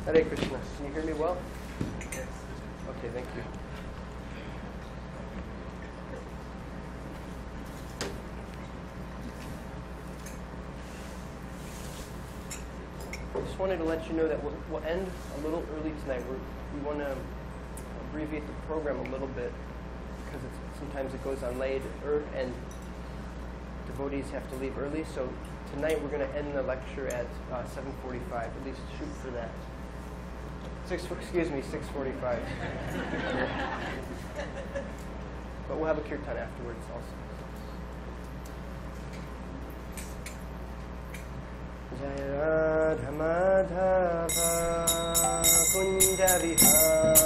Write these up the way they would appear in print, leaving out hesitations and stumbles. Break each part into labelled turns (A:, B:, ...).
A: Hare Krishna. Can you hear me well? Yes. Okay, thank you. I just wanted to let you know that we'll end a little early tonight. We want to abbreviate the program a little bit because sometimes it goes on late and devotees have to leave early. So tonight we're going to end the lecture at 7:45. At least shoot for that. 6:45. But we'll have a kirtan afterwards also. Jaya Radha Madhava Kunja Vihari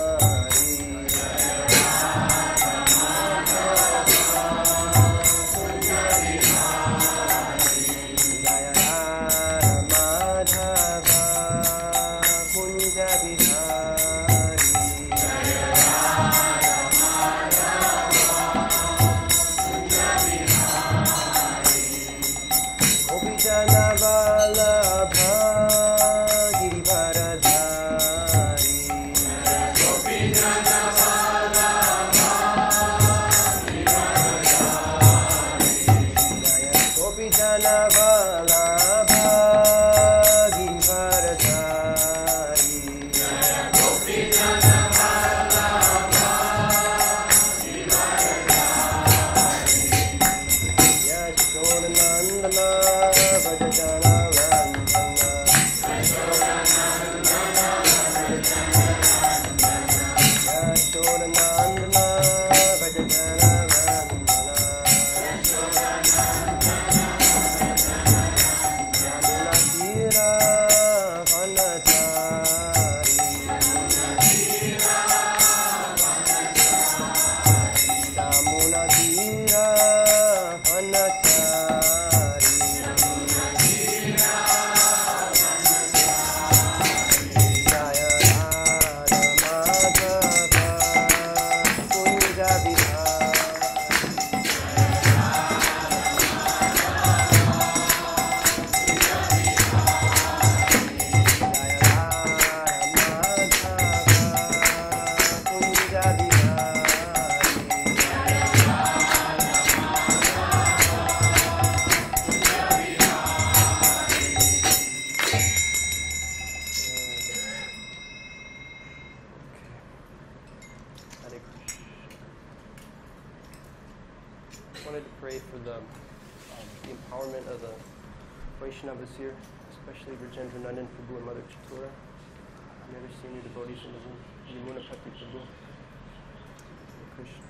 A: here, especially Rajendra Nandan Prabhu and Mother Chatura. I've never seen you devotees in the room. Yamuna Pati Prabhu. Krishna.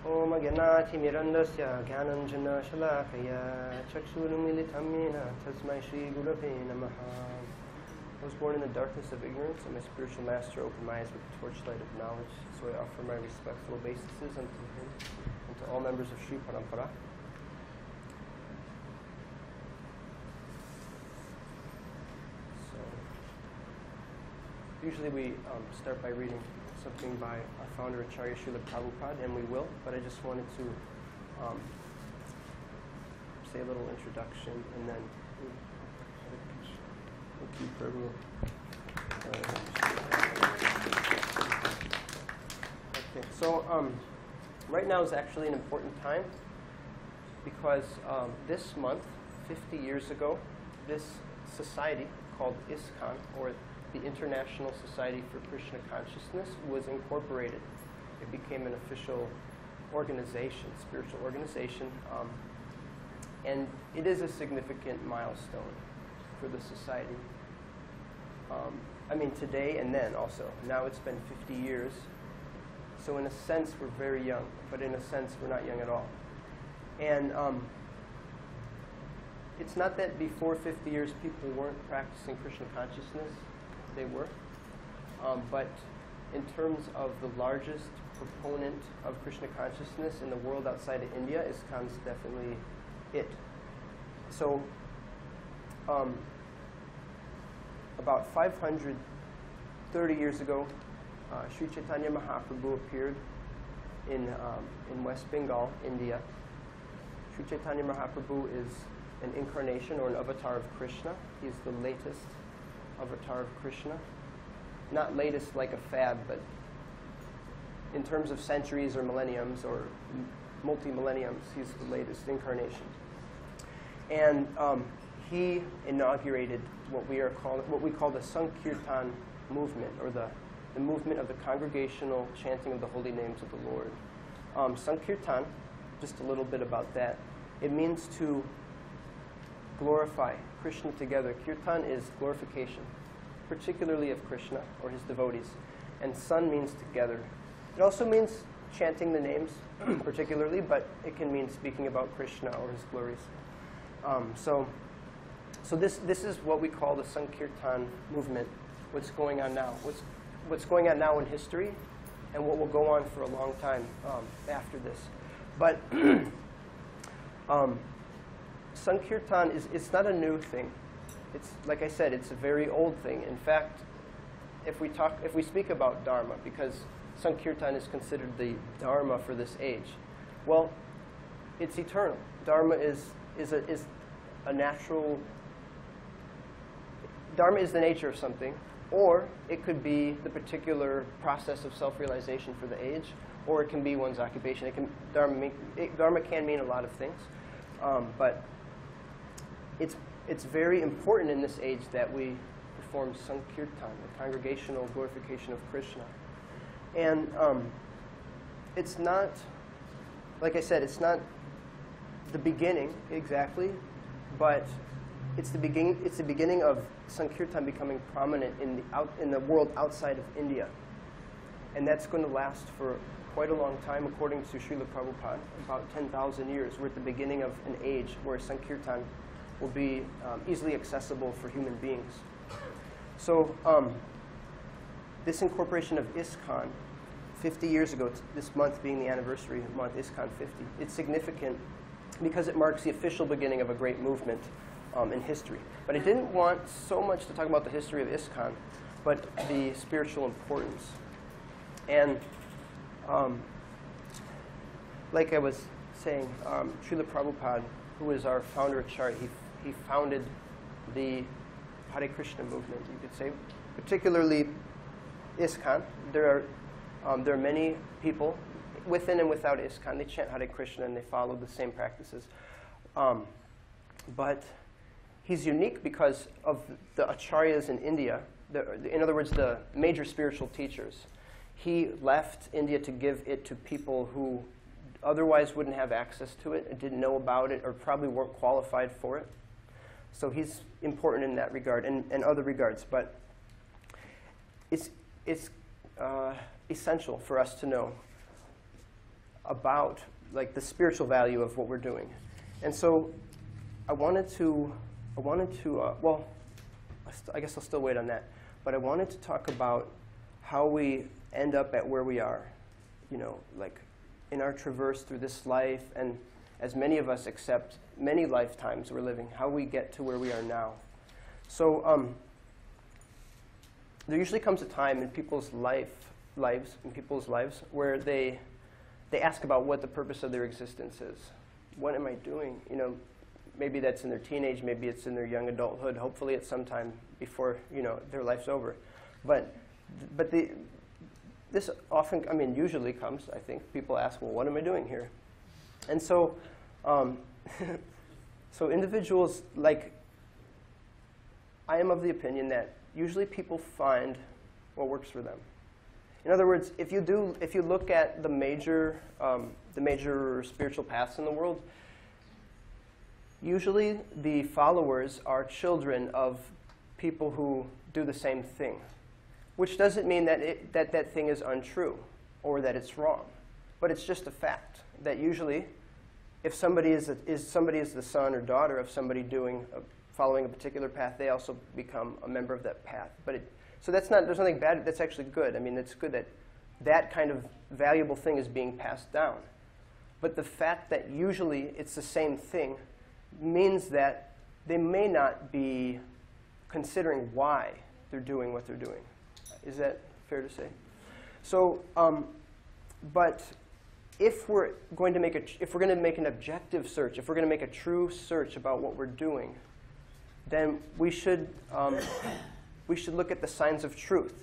A: Om Agyanati Mirandasya Gyananjana Shalakaya Chakshurumilitam Yena Tasmai Shri Gurave Namaha. I was born in the darkness of ignorance, and my spiritual master opened my eyes with the torchlight of knowledge. So I offer my respectful obeisances unto him and to all members of Sri Parampara. Usually we start by reading something by our founder, Acharya Srila Prabhupada, and we will, but I just wanted to say a little introduction, and then thank you, Prabhu. Okay, so right now is actually an important time because this month, 50 years ago, this society called ISKCON, or the International Society for Krishna Consciousness, was incorporated. It became an official organization, spiritual organization, and it is a significant milestone for the society. I mean, today and then also. Now it's been 50 years, so in a sense we're very young, but in a sense we're not young at all. And it's not that before 50 years people weren't practicing Krishna consciousness. They were. But in terms of the largest proponent of Krishna consciousness in the world outside of India, ISKCON's definitely it. So about 530 years ago, Sri Chaitanya Mahaprabhu appeared in West Bengal, India. Sri Chaitanya Mahaprabhu is an incarnation or an avatar of Krishna. He's the latest avatar of Krishna. Not latest like a fad, but in terms of centuries or millenniums or multi-millenniums, he's the latest incarnation. And he inaugurated what we call the Sankirtan movement, or the movement of the congregational chanting of the holy names of the Lord. Sankirtan, just a little bit about that. It means to glorify Krishna together. Kirtan is glorification, particularly of Krishna or his devotees. And san means together. It also means chanting the names, particularly, but it can mean speaking about Krishna or his glories. So this is what we call the Sankirtan movement. What's going on now? What's going on now in history, and what will go on for a long time after this. But Sankirtan it's not a new thing. It's, like I said, it's a very old thing. In fact, if we speak about Dharma, because Sankirtan is considered the Dharma for this age, well, it's eternal. Dharma is a natural. Dharma is the nature of something, or it could be the particular process of self-realization for the age, or it can be one's occupation. Dharma can mean a lot of things, but it's very important in this age that we perform Sankirtan, the congregational glorification of Krishna. And it's not, like I said, it's not the beginning exactly, but it's the beginning of Sankirtan becoming prominent in the world outside of India. And that's going to last for quite a long time, according to Srila Prabhupada, about 10,000 years. We're at the beginning of an age where Sankirtan will be easily accessible for human beings. So this incorporation of ISKCON, 50 years ago, this month being the anniversary month, ISKCON 50, it's significant because it marks the official beginning of a great movement in history. But I didn't want so much to talk about the history of ISKCON, but the spiritual importance. And like I was saying, Srila Prabhupada, who is our founder Acharya, he founded the Harekrishna movement, you could say, particularly ISKCON. There are many people within and without ISKCON. They chant Hare Krishna and they follow the same practices. But he's unique because of the acharyas in India, in other words, the major spiritual teachers. He left India to give it to people who otherwise wouldn't have access to it, and didn't know about it, or probably weren't qualified for it. So he's important in that regard and other regards. But it's essential for us to know about like the spiritual value of what we're doing. And so I wanted to well, I guess I'll still wait on that. But I wanted to talk about how we end up at where we are, you know, like in our traverse through this life, and as many of us accept many lifetimes we're living, how we get to where we are now. So there usually comes a time in people's lives where they ask about what the purpose of their existence is. What am I doing? You know, maybe that's in their teenage, maybe it's in their young adulthood. Hopefully it's sometime before, you know, their life's over. But this often, I mean, usually comes, I think. People ask, well, what am I doing here? And so, so individuals, like, I am of the opinion that usually people find what works for them. In other words, if you look at the major spiritual paths in the world, usually the followers are children of people who do the same thing, which doesn't mean that that thing is untrue or that it's wrong, but it's just a fact that usually, if somebody is the son or daughter of somebody following a particular path, they also become a member of that path. So there's nothing bad. That's actually good. I mean, it's good that that kind of valuable thing is being passed down. But the fact that usually it's the same thing means that they may not be considering why they're doing what they're doing. Is that fair to say? So, but if we're going to make an objective search, if we're going to make a true search about what we're doing, then we should look at the signs of truth,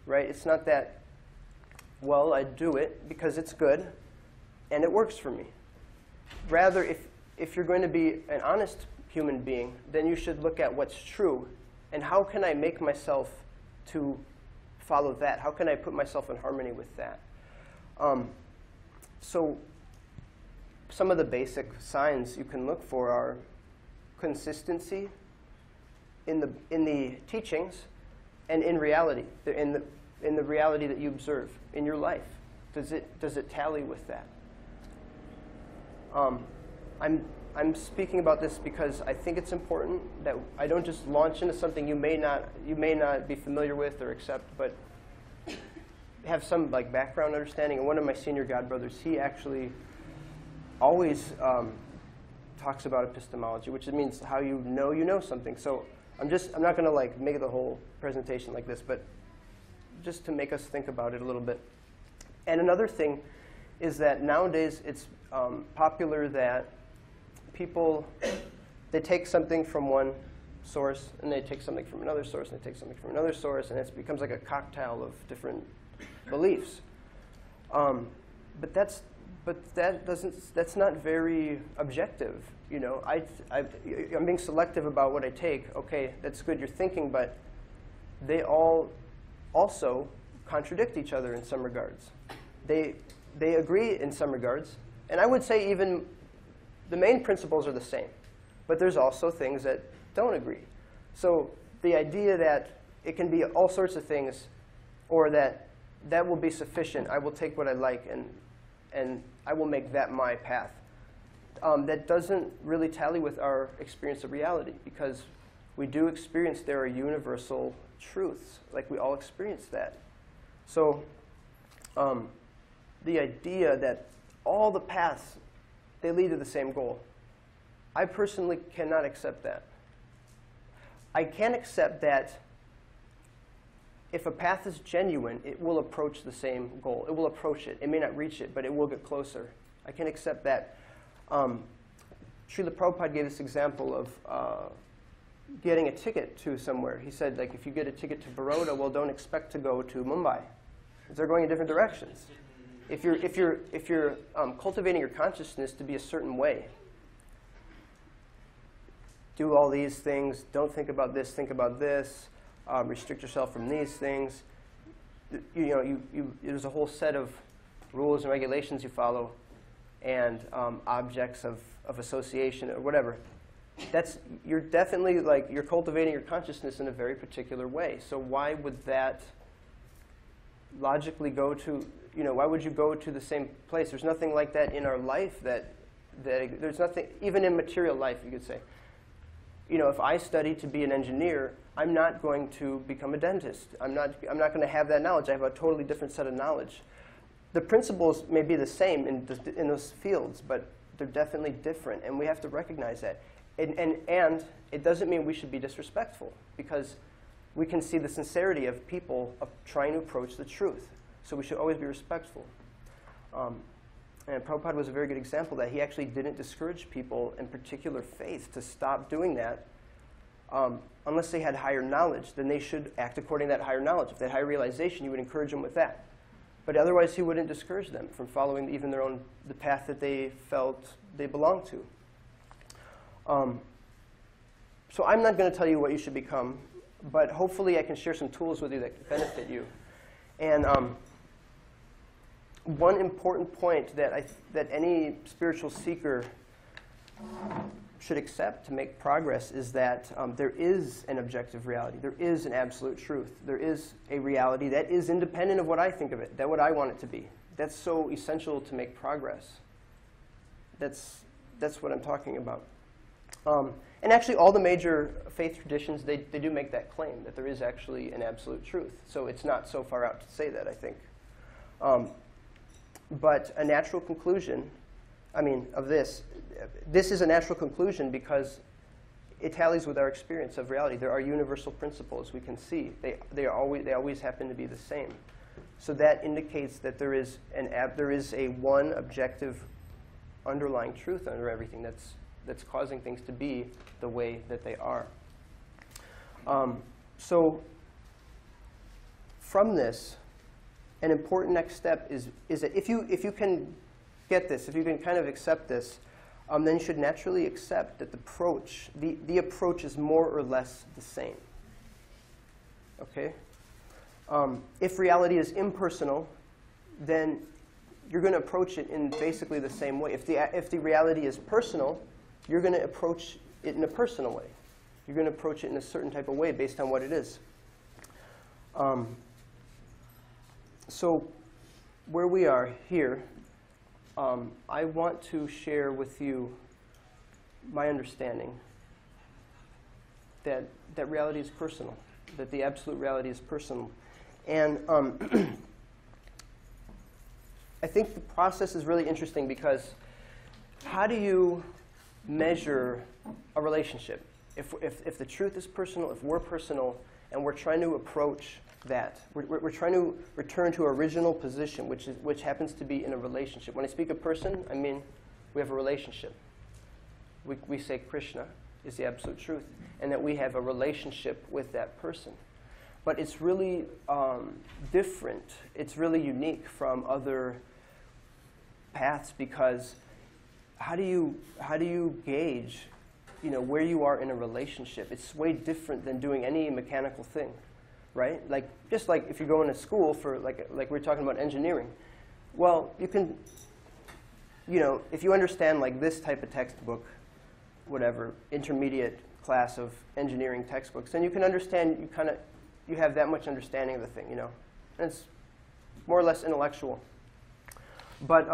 A: right? It's not that, well, I do it because it's good and it works for me. Rather, if you're going to be an honest human being, then you should look at what's true and how can I make myself to follow that? How can I put myself in harmony with that? So some of the basic signs you can look for are consistency in the teachings and in reality, in the reality that you observe in your life. Does it tally with that? I'm speaking about this because I think it's important that I don't just launch into something you may not be familiar with or accept, but have some like background understanding. And one of my senior godbrothers, he actually always talks about epistemology, which means how you know something. So I'm not going to like make the whole presentation like this, but just to make us think about it a little bit. And another thing is that nowadays it's popular that people, they take something from one source and they take something from another source and they take something from another source, and it becomes like a cocktail of different beliefs. But that's not very objective. You know, I'm being selective about what I take. Okay, that's good, you're thinking, but they all also contradict each other in some regards. They agree in some regards, and I would say even the main principles are the same, but there's also things that don't agree. So the idea that it can be all sorts of things, or that will be sufficient, I will take what I like and I will make that my path, that doesn't really tally with our experience of reality, because we do experience there are universal truths, like we all experience that. So the idea that all the paths, they lead to the same goal, I personally cannot accept that. I can accept that if a path is genuine, it will approach the same goal. It will approach it. It may not reach it, but it will get closer. I can accept that. Srila Prabhupada gave this example of getting a ticket to somewhere. He said, like, if you get a ticket to Baroda, well, don't expect to go to Mumbai, because they're going in different directions. If you're cultivating your consciousness to be a certain way, do all these things, don't think about this, think about this, restrict yourself from these things. There's a whole set of rules and regulations you follow, and objects of association or whatever. You're definitely like, you're cultivating your consciousness in a very particular way. So why would that logically go to, why would you go to the same place? There's nothing like that in our life that there's nothing, even in material life, you could say. If I study to be an engineer, I'm not going to become a dentist. I'm not going to have that knowledge. I have a totally different set of knowledge. The principles may be the same in those fields, but they're definitely different, and we have to recognize that. And it doesn't mean we should be disrespectful, because we can see the sincerity of people trying to approach the truth. So we should always be respectful. And Prabhupada was a very good example that he actually didn't discourage people in particular faith to stop doing that unless they had higher knowledge. Then they should act according to that higher knowledge. If they had higher realization, you would encourage them with that. But otherwise, he wouldn't discourage them from following even the path that they felt they belonged to. So I'm not going to tell you what you should become, but hopefully I can share some tools with you that benefit you. And one important point that any spiritual seeker should accept to make progress is that there is an objective reality. There is an absolute truth. There is a reality that is independent of what I think of it, that what I want it to be. That's so essential to make progress. That's what I'm talking about. And actually, all the major faith traditions, they do make that claim, that there is actually an absolute truth. So it's not so far out to say that, I think. But a natural conclusion, of this is a natural conclusion because it tallies with our experience of reality. There are universal principles we can see. They always happen to be the same. So that indicates that there is a one objective underlying truth under everything that's causing things to be the way that they are. So from this, an important next step is that if you can get this, if you can kind of accept this, then you should naturally accept that the approach is more or less the same. Okay? If reality is impersonal, then you're going to approach it in basically the same way. If the reality is personal, you're going to approach it in a personal way. You're going to approach it in a certain type of way based on what it is. So where we are here, I want to share with you my understanding that reality is personal, that the absolute reality is personal. And I think the process is really interesting because how do you measure a relationship? If the truth is personal, if we're personal, and we're trying to approach that, we're trying to return to our original position, which happens to be in a relationship. When I speak of person, I mean we have a relationship. We say Krishna is the absolute truth, and that we have a relationship with that person. But it's really different. It's really unique from other paths because how do you gauge, where you are in a relationship? It's way different than doing any mechanical thing, right? Just like if you're going to school for like we're talking about engineering. Well, you can, if you understand like this type of textbook, whatever intermediate class of engineering textbooks, then you can understand. You have that much understanding of the thing, and it's more or less intellectual. But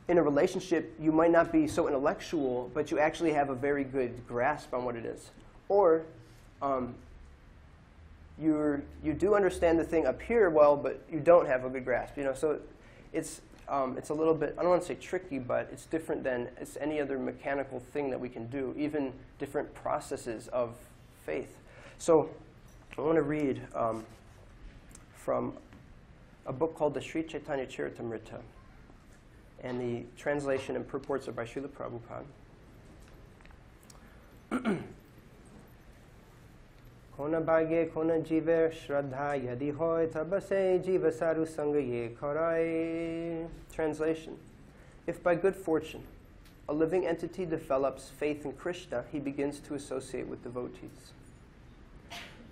A: in a relationship, you might not be so intellectual, but you actually have a very good grasp on what it is. Or you do understand the thing up here well, but you don't have a good grasp. So it's a little bit, I don't want to say tricky, but it's different than any other mechanical thing that we can do, even different processes of faith. So I want to read from a book called the Sri Chaitanya Charitamrita, and the translation and purports are by Srila Prabhupada. Kona bhagye kona jiver shraddha yadi hoy tabase jiva saru sangha ye karai. Translation: if by good fortune a living entity develops faith in Krishna, he begins to associate with devotees.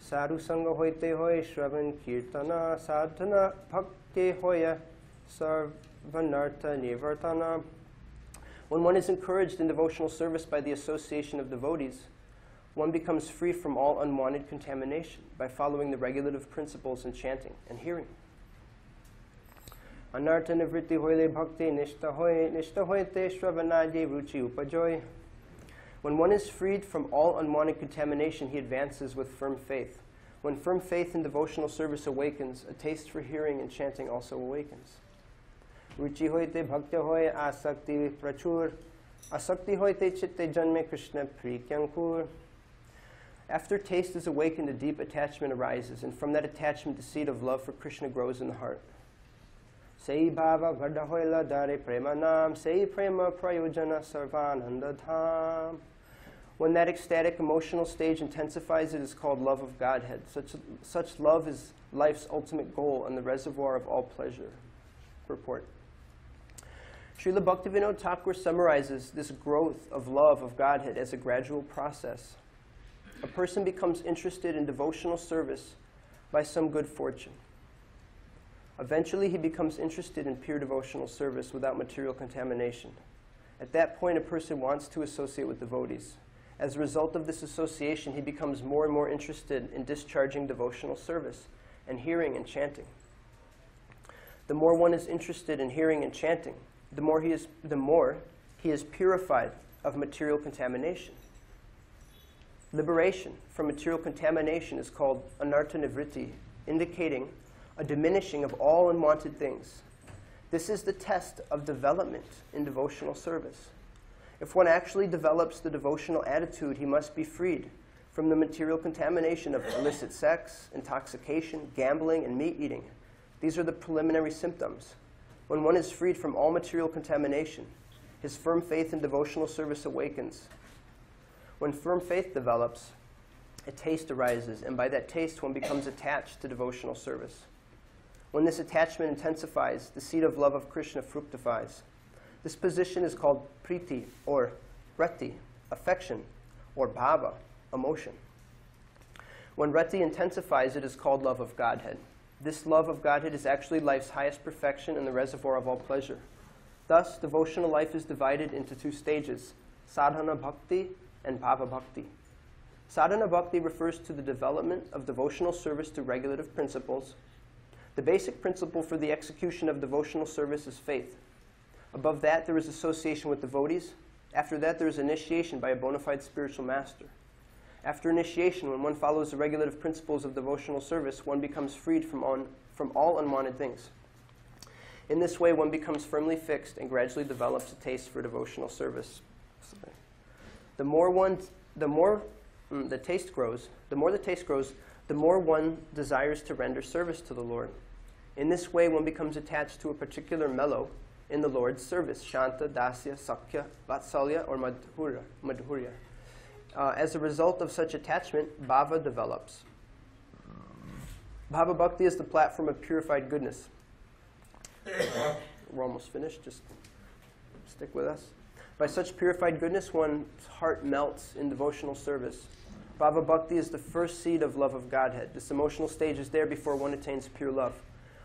A: Sadhu sangha hoite hoy shravan kirtana sadhana bhakti hoya sarvanartha nivartana. When one is encouraged in devotional service by the association of devotees, one becomes free from all unwanted contamination by following the regulative principles in chanting and hearing. Anartha nivritti hoyle bhakti nishta hoyte shravanadye ruchi upajoy. When one is freed from all unwanted contamination, he advances with firm faith. When firm faith in devotional service awakens, a taste for hearing and chanting also awakens. Ruchi hoite bhakti hoy asakti prachur. Asakti hoite chitte janme Krishna prikyankur. After taste is awakened, a deep attachment arises, and from that attachment, the seed of love for Krishna grows in the heart. Sei bhava gada hoila dare prema nam, sei prema prayojana sarvananda dham. When that ecstatic emotional stage intensifies, it is called love of Godhead. Such love is life's ultimate goal and the reservoir of all pleasure. Purport. Srila Bhaktivinoda Thakur summarizes this growth of love of Godhead as a gradual process. A person becomes interested in devotional service by some good fortune. Eventually, he becomes interested in pure devotional service without material contamination. At that point, a person wants to associate with devotees. As a result of this association, he becomes more and more interested in discharging devotional service and hearing and chanting. The more one is interested in hearing and chanting, the more he is purified of material contamination. Liberation from material contamination is called anartha nivritti, indicating a diminishing of all unwanted things. This is the test of development in devotional service. If one actually develops the devotional attitude, he must be freed from the material contamination of illicit sex, intoxication, gambling, and meat eating. These are the preliminary symptoms. When one is freed from all material contamination, his firm faith in devotional service awakens. When firm faith develops, a taste arises, and by that taste one becomes attached to devotional service. When this attachment intensifies, the seed of love of Krishna fructifies. This position is called priti, or rati, affection, or bhava, emotion. When rati intensifies, it is called love of Godhead. This love of Godhead is actually life's highest perfection and the reservoir of all pleasure. Thus, devotional life is divided into two stages, sadhana bhakti and bhava bhakti. Sadhana bhakti refers to the development of devotional service to regulative principles. The basic principle for the execution of devotional service is faith. Above that, there is association with devotees. After that, there is initiation by a bona fide spiritual master. After initiation, when one follows the regulative principles of devotional service, one becomes freed from all unwanted things. In this way, one becomes firmly fixed and gradually develops a taste for devotional service. The more the taste grows, the more one desires to render service to the Lord. In this way, one becomes attached to a particular mellow in the Lord's service, Shanta, Dasya, Sakya, Vatsalya, or Madhurya. As a result of such attachment, bhava develops. Bhava bhakti is the platform of purified goodness. We're almost finished, just stick with us. By such purified goodness, one's heart melts in devotional service. Bhava bhakti is the first seed of love of Godhead. This emotional stage is there before one attains pure love.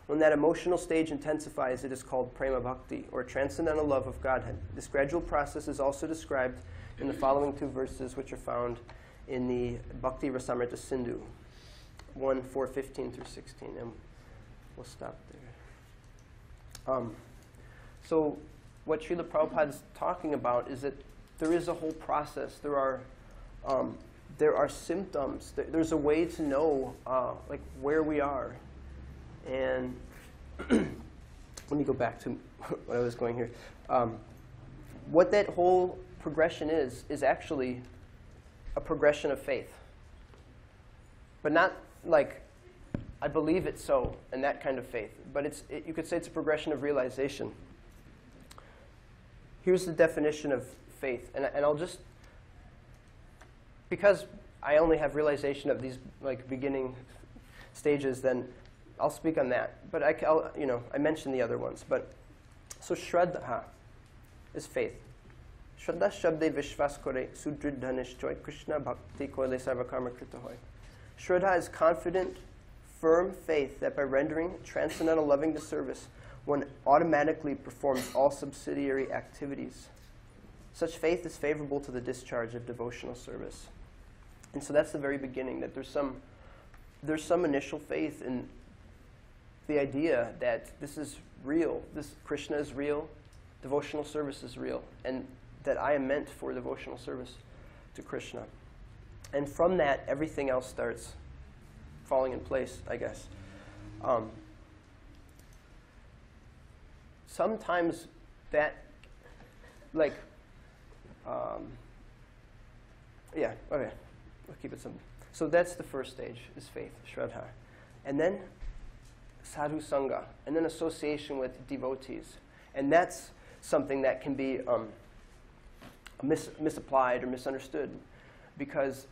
A: When that emotional stage intensifies, it is called prema bhakti, or transcendental love of Godhead. This gradual process is also described in the following two verses, which are found in the Bhakti Rasamrita Sindhu, 1:4-15 through 16, and we'll stop there. So what Srila Prabhupada is talking about is that there is a whole process. There are symptoms. There's a way to know like where we are. And let me go back to what I was going here. What that whole progression is actually a progression of faith. But not like, I believe it so, and that kind of faith. But you could say it's a progression of realization. Here's the definition of faith. And I'll just, because I only have realization of these like beginning stages, then I'll speak on that. But I mentioned the other ones. But so Shraddha is faith. Shraddha shabde vishwas kore sudriddha nishchoy Krishna bhakti koile sarva karma krita hoy. Shraddha is confident, firm faith that by rendering transcendental loving to service, one automatically performs all subsidiary activities. Such faith is favorable to the discharge of devotional service. And so that's the very beginning, that there's some initial faith in the idea that this is real, this Krishna is real, devotional service is real, and that I am meant for devotional service to Krishna. And from that, everything else starts falling in place, I guess. Sometimes that, like, yeah, okay, we'll keep it simple. So that's the first stage, is faith, Shraddha. And then sadhu sangha, and then association with devotees. And that's something that can be misapplied or misunderstood, because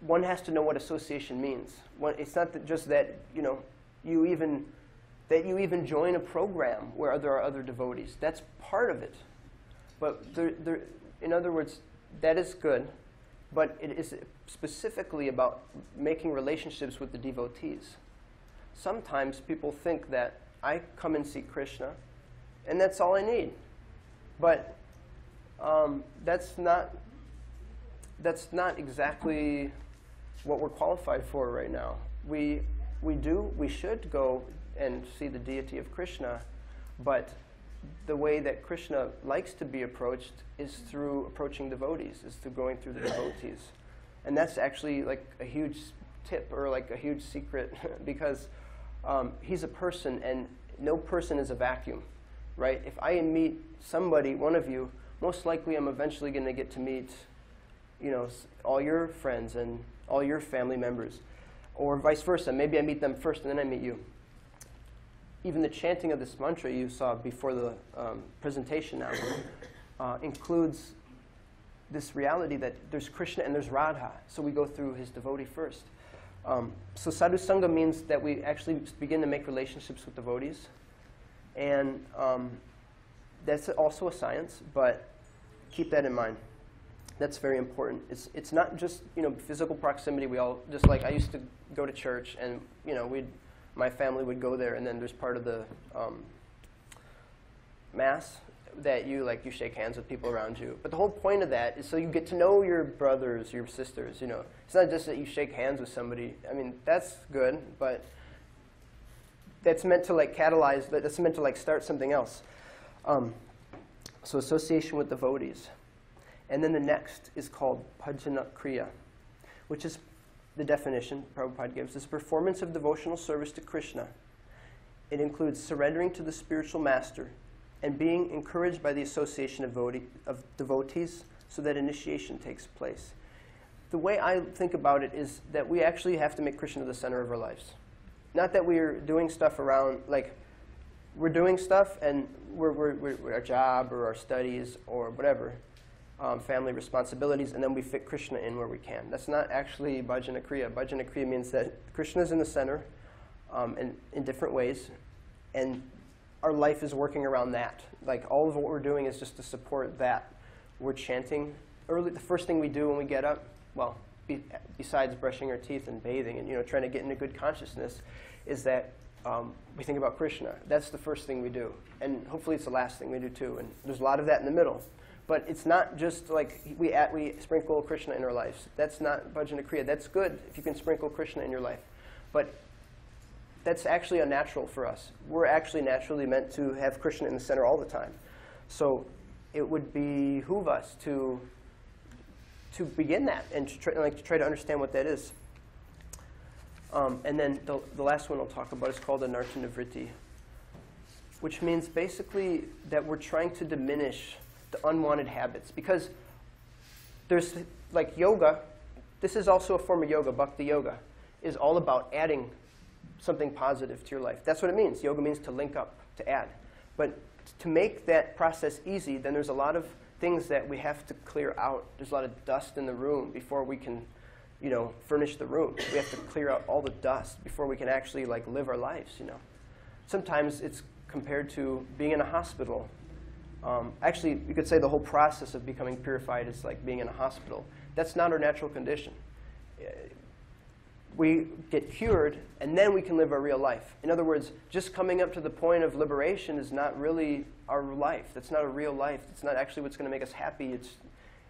A: one has to know what association means. It's not just that you even join a program where there are other devotees. That's part of it. But in other words, that is good, but it is specifically about making relationships with the devotees. Sometimes people think that I come and see Krishna, and that's all I need. But that's not exactly what we're qualified for right now. We should go and see the deity of Krishna, but the way that Krishna likes to be approached is through approaching devotees, is through going through the devotees. And that's actually like a huge tip, or like a huge secret, because he's a person, and no person is a vacuum, right? If I meet somebody, one of you, most likely I'm eventually going to get to meet, all your friends and all your family members, or vice versa. Maybe I meet them first and then I meet you. even the chanting of this mantra you saw before the presentation now includes this reality that there's Krishna and there's Radha. So we go through his devotee first. So sadhu sangha means that we actually begin to make relationships with devotees. And that's also a science, but keep that in mind. That's very important. It's not just, you know, physical proximity. We all, just like I used to go to church, and, you know, my family would go there, and then there's part of the mass that you shake hands with people around you. But the whole point of that is so you get to know your brothers, your sisters, you know. It's not just that you shake hands with somebody. I mean, that's good, but that's meant to like catalyze, that's meant to like start something else. So association with devotees. And then the next is called bhajana kriya, which is the definition Prabhupada gives, is performance of devotional service to Krishna. It includes surrendering to the spiritual master and being encouraged by the association of devotees so that initiation takes place. The way I think about it is that we actually have to make Krishna the center of our lives. Not that we're doing stuff around, like, we're doing stuff and we're our job or our studies or whatever, family responsibilities, and then we fit Krishna in where we can. That's not actually bhajana kriya. Bhajana kriya means that Krishna is in the center in different ways, and our life is working around that. Like, all of what we're doing is just to support that. We're chanting. The first thing we do when we get up, well, besides brushing our teeth and bathing and, you know, trying to get into good consciousness, is that we think about Krishna. That's the first thing we do. And hopefully it's the last thing we do too. And there's a lot of that in the middle. But it's not just like we sprinkle Krishna in our lives. That's not bhajana kriya. That's good if you can sprinkle Krishna in your life. But that's actually unnatural for us. We're actually naturally meant to have Krishna in the center all the time. So it would behoove us to begin that and to try to understand what that is. And then the last one I'll talk about is called anartha-nivritti, which means basically that we're trying to diminish the unwanted habits. Because there's, like, yoga, this is also a form of yoga, bhakti yoga, is all about adding something positive to your life. That's what it means. Yoga means to link up, to add. But to make that process easy, then there's a lot of things that we have to clear out. There's a lot of dust in the room before we can, you know, furnish the room. We have to clear out all the dust before we can actually, like, live our lives, you know. Sometimes it's compared to being in a hospital. Actually, you could say the whole process of becoming purified is like being in a hospital. That's not our natural condition. We get cured, and then we can live our real life. In other words, just coming up to the point of liberation is not really our life. That's not a real life. It's not actually what's going to make us happy.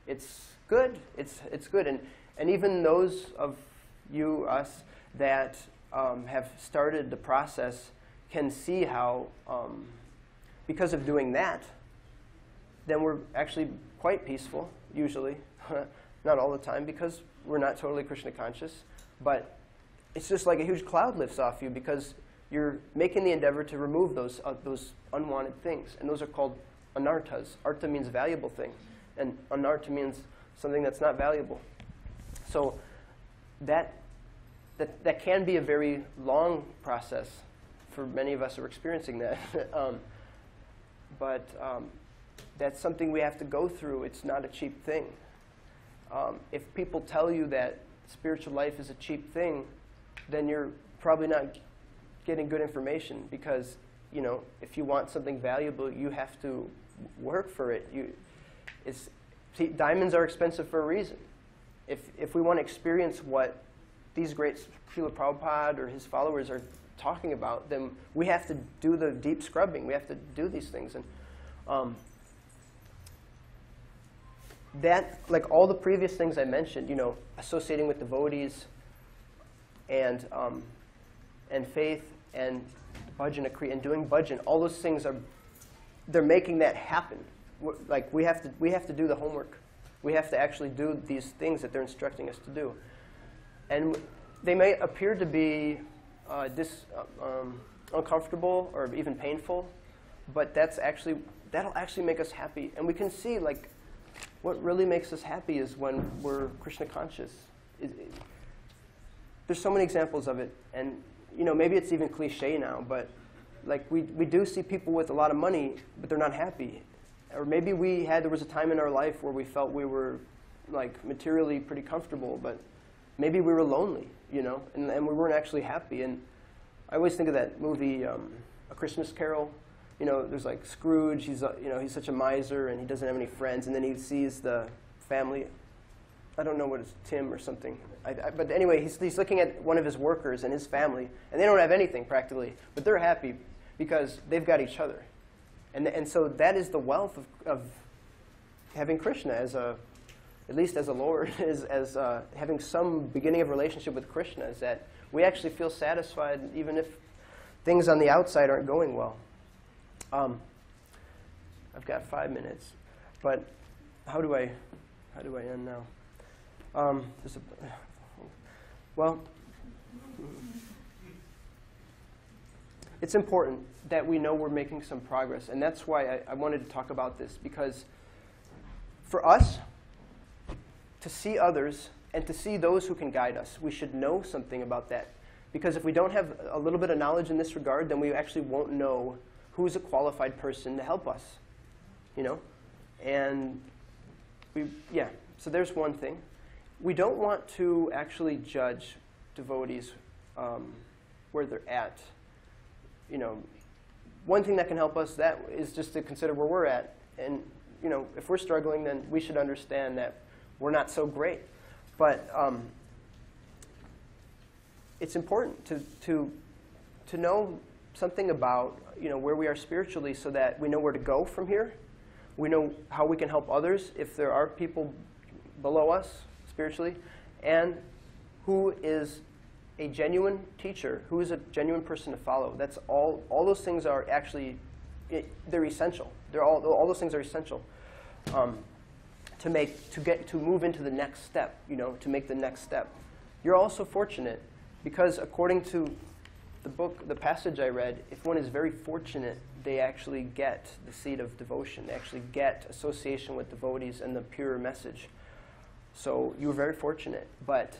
A: It's good. It's good. And even those of us that have started the process can see how, because of doing that, then we're actually quite peaceful, usually. Not all the time, because we're not totally Krishna conscious. But it's just like a huge cloud lifts off you because you're making the endeavor to remove those unwanted things. And those are called anarthas. Artha means valuable thing. And anartha means something that's not valuable. So that can be a very long process for many of us who are experiencing that. But that's something we have to go through. It's not a cheap thing. If people tell you that spiritual life is a cheap thing, then you're probably not getting good information, because, you know, if you want something valuable, you have to work for it. See, diamonds are expensive for a reason. If we want to experience what these great Srila Prabhupada or his followers are talking about, then we have to do the deep scrubbing. We have to do these things. And that, like all the previous things I mentioned, you know, associating with devotees and faith and bhajana kriya and doing bhajan, all those things they're making that happen. Like we have to do the homework. We have to actually do these things that they're instructing us to do. And they may appear to be uncomfortable or even painful, but that'll actually make us happy. And we can see, like, what really makes us happy is when we're Krishna conscious. There's so many examples of it, and, you know, maybe it's even cliche now, but Like we do see people with a lot of money, but they're not happy. Or maybe there was a time in our life where we felt we were like materially pretty comfortable, but maybe we were lonely, you know, and we weren't actually happy. And I always think of that movie, A Christmas Carol. You know, there's like Scrooge. He's he's such a miser, and he doesn't have any friends. And then he sees the family. I don't know what it's, Tim or something. But anyway, he's looking at one of his workers and his family, and they don't have anything practically, but they're happy because they've got each other. And so that is the wealth of having Krishna as at least as a Lord, as having some beginning of relationship with Krishna, is that we actually feel satisfied even if things on the outside aren't going well. I've got 5 minutes, but how do I end now? Well, it's important that we know we're making some progress, and that's why I wanted to talk about this, because for us to see others and to see those who can guide us, we should know something about that. Because if we don't have a little bit of knowledge in this regard, then we actually won't know who's a qualified person to help us, you know? And so there's one thing. We don't want to actually judge devotees where they're at. You know, one thing that can help us that is just to consider where we're at. And, you know, if we're struggling, then we should understand that we're not so great. But it's important to know something about, you know, where we are spiritually, so that we know where to go from here. We know how we can help others if there are people below us spiritually, and who is a genuine teacher, who is a genuine person to follow. That's all those things are actually, they're essential. All those things are essential to move into the next step, you know, to make the next step. You're also fortunate because according to the passage I read, if one is very fortunate, they actually get the seed of devotion. They actually get association with devotees and the pure message. So you were very fortunate, but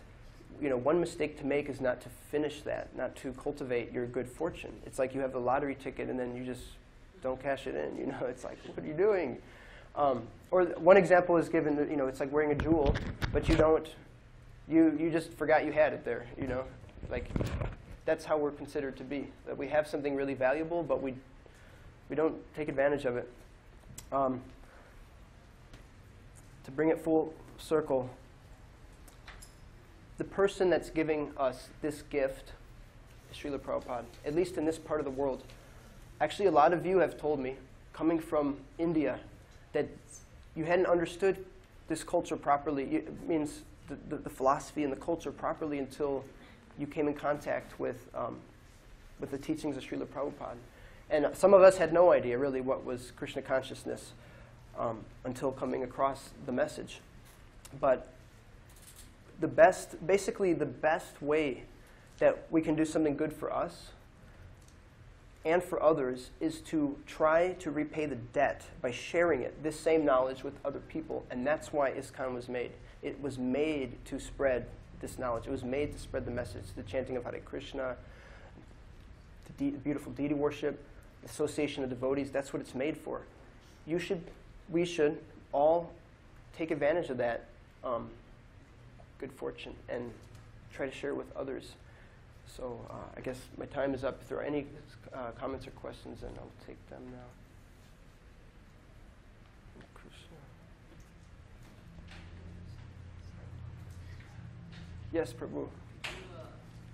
A: you know, one mistake to make is not to finish that, not to cultivate your good fortune. It's like you have the lottery ticket and then you just don't cash it in. You know, it's like, what are you doing? Or one example is given, you know, it's like wearing a jewel, but you just forgot you had it there. You know, like that's how we're considered to be. That we have something really valuable, but we don't take advantage of it. To bring it full circle, the person that's giving us this gift is Srila Prabhupada, at least in this part of the world. Actually, a lot of you have told me, coming from India, that you hadn't understood this culture properly. It means the philosophy and the culture properly until you came in contact with the teachings of Srila Prabhupada. And some of us had no idea, really, what was Krishna consciousness until coming across the message. But basically the best way that we can do something good for us and for others is to try to repay the debt by sharing this same knowledge with other people. And that's why ISKCON was made. It was made to spread this knowledge. It was made to spread the message, the chanting of Harekrishna, the beautiful deity worship, association of devotees. That's what it's made for. We should all take advantage of that good fortune and try to share it with others. So I guess my time is up. If there are any comments or questions, then I'll take them now. Krishna. Yes, Prabhu.
B: Can you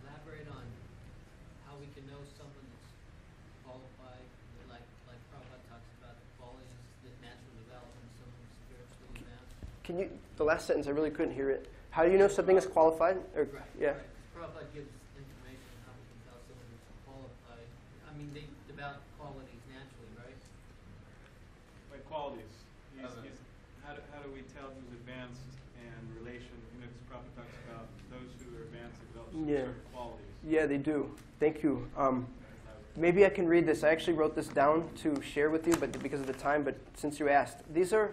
B: elaborate on how we can know someone that's qualified, like Prabhupada talks about the qualities that naturally develop in someone spiritually advanced?
A: The last sentence, I really couldn't hear it. How do you know something is qualified? Or,
B: right.
A: Yeah.
B: Right. Prabhupada gives information on how we can tell someone is qualified. I mean, they develop qualities naturally, right?
C: By qualities. How do we tell who's advanced and relation? You know, because Prabhupada talks about those who are advanced and develop certain qualities. Yeah,
A: they do. Thank you. Maybe I can read this. I actually wrote this down to share with you, but because of the time. But since you asked, these are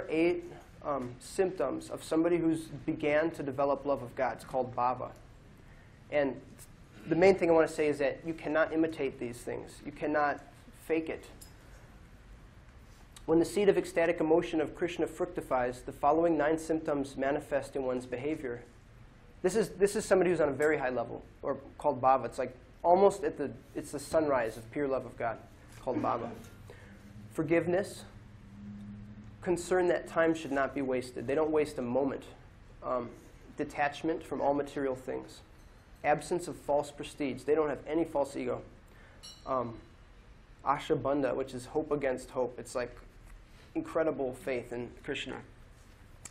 A: 8 symptoms of somebody who's began to develop love of God. It's called bhava. And the main thing I want to say is that you cannot imitate these things. You cannot fake it. When the seed of ecstatic emotion of Krishna fructifies, the following 9 symptoms manifest in one's behavior. This is somebody who's on a very high level, or called bhava. It's like almost it's the sunrise of pure love of God, called bhava. Forgiveness, concern that time should not be wasted. They don't waste a moment. Detachment from all material things. Absence of false prestige. They don't have any false ego. Asha bandha, which is hope against hope. It's like incredible faith in Krishna.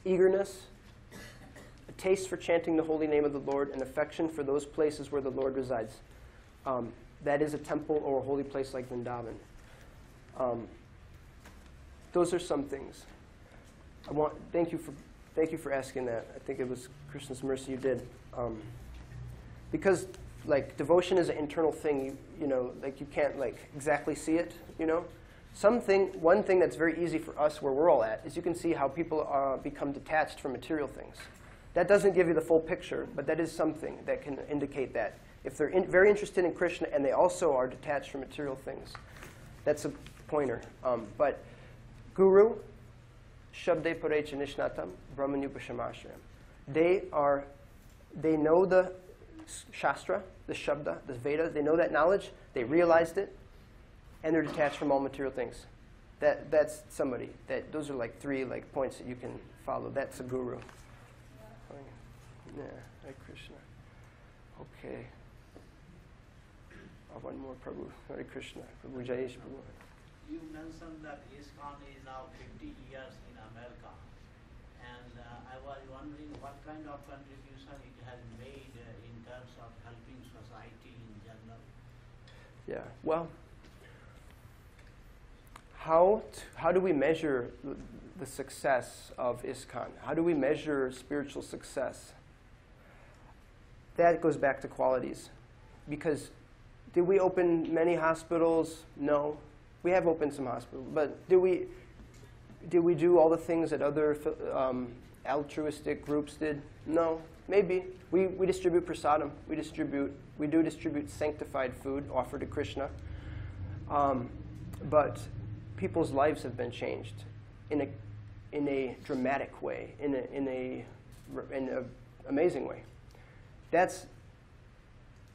A: Eagerness, a taste for chanting the holy name of the Lord, and affection for those places where the Lord resides. That is a temple or a holy place like Vrindavan. Those are some things. Thank you for asking that. I think it was Krishna's mercy you did. Because like devotion is an internal thing, you know, like you can't like exactly see it, you know. One thing that's very easy for us where we're all at is you can see how people become detached from material things. That doesn't give you the full picture, but that is something that can indicate that. If they're very interested in Krishna and they also are detached from material things, that's a pointer. But Guru, Shabde Parecha Nishnatam, Brahmanyupashamashram. They know the Shastra, the Shabda, the Vedas, they know that knowledge, they realized it, and they're detached from all material things. That's somebody. Those are like 3 like points that you can follow. That's a guru. Yeah, Hare Krishna. Okay. One more, Prabhu. Hare Krishna. Prabhu Jayesh Prabhu.
D: You mentioned that ISKCON is now 50 years in America. And I was wondering what kind of contribution it has made in terms of helping society in general.
A: Yeah, well, how do we measure the success of ISKCON? How do we measure spiritual success? That goes back to qualities. Because did we open many hospitals? No. We have opened some hospitals. But did we do all the things that other altruistic groups did? No. Maybe. We distribute prasadam. We do distribute sanctified food offered to Krishna. But people's lives have been changed in a dramatic way, in an amazing way. That's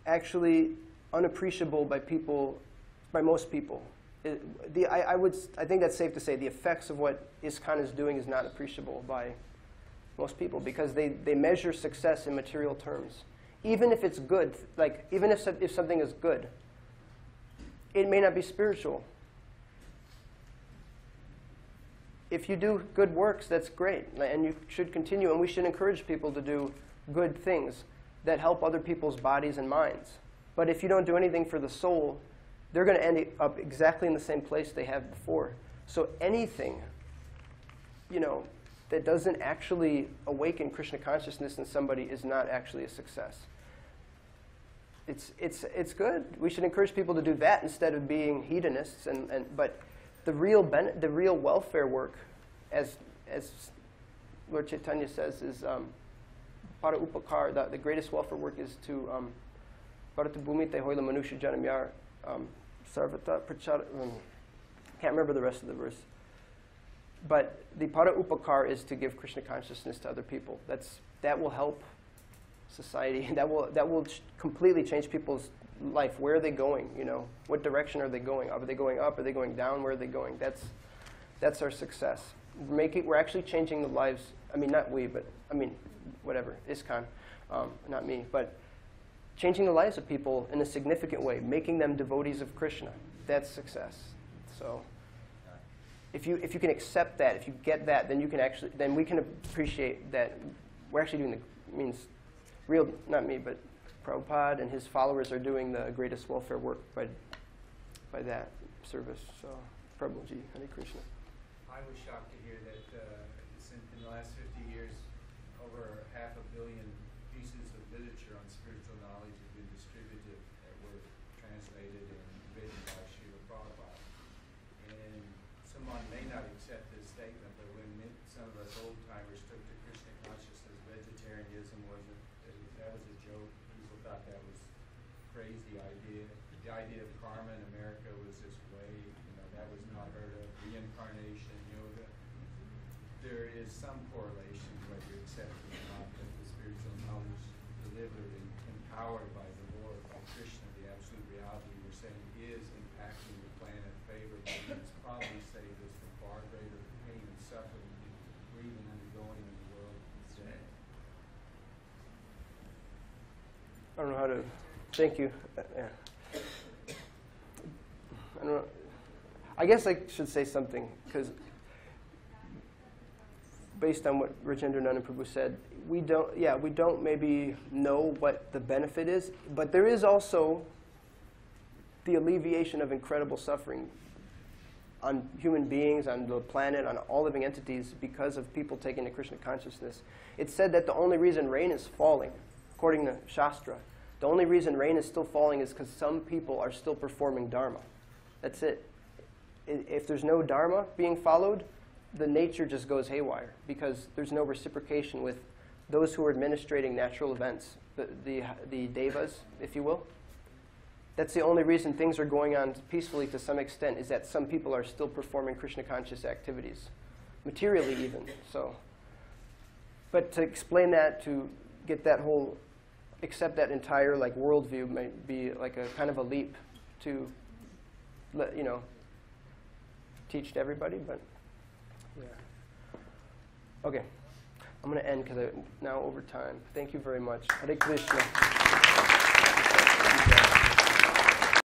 A: actually unappreciable by most people. I think that's safe to say the effects of what ISKCON is doing is not appreciable by most people because they measure success in material terms. Even if it's good, like even if something is good, it may not be spiritual. If you do good works, that's great, and you should continue, and we should encourage people to do good things that help other people's bodies and minds. But if you don't do anything for the soul, they're going to end up exactly in the same place they have before. So anything, that doesn't actually awaken Krishna consciousness in somebody is not actually a success. It's good. We should encourage people to do that instead of being hedonists. But the real welfare work, as Lord Chaitanya says, is para upakar. The greatest welfare work is to Bharata Bhumite Hoila Manusha Janamyar Sarvata Prachara. Can't remember the rest of the verse. But the para upakar is to give Krishna consciousness to other people. That will help society. That will completely change people's life. Where are they going? What direction are they going? Are they going up? Are they going down? Where are they going? That's our success. We're actually changing the lives. Not we, but whatever. ISKCON, not me, but changing the lives of people in a significant way, making them devotees of Krishna. That's success. So, if you can accept that, if you get that, then we can appreciate that we're actually doing not me, but Prabhupada and his followers are doing the greatest welfare work by that service. So, Prabhuji, Hare Krishna.
E: I was shocked to hear that in the last 50 years, over 500 million pieces of literature on spiritual knowledge have been distributed that were translated and written by Srila Prabhupada. And someone may not accept this statement, but when some of us old-timers took to Krishna consciousness, vegetarianism that was a joke. People thought that was crazy idea. The idea of karma in America was this way, that was not heard of. Reincarnation, yoga. There is some correlation, whether you accept it or not, that the spiritual knowledge delivered and empowered by the Lord, by Krishna, the absolute reality we're saying is impacting the planet favorably. It's probably saved us from far greater pain and suffering than we're even undergoing in the world today.
A: I don't know how to. Thank you. Yeah. I don't know. I guess I should say something, because based on what Rajendranand Prabhu said, we don't maybe know what the benefit is, but there is also the alleviation of incredible suffering on human beings, on the planet, on all living entities because of people taking the Krishna consciousness. It's said that the only reason rain is falling, according to Shastra, the only reason rain is still falling is because some people are still performing Dharma. That's it. If there's no Dharma being followed, the nature just goes haywire because there's no reciprocation with those who are administrating natural events, the devas, if you will. That's the only reason things are going on peacefully to some extent, is that some people are still performing Krishna conscious activities, materially even. So, but to explain that, to get that whole, accept that entire like worldview might be like a kind of a leap to, teach to everybody. But yeah. Okay, I'm going to end because I'm now over time. Thank you very much. Hare Krishna.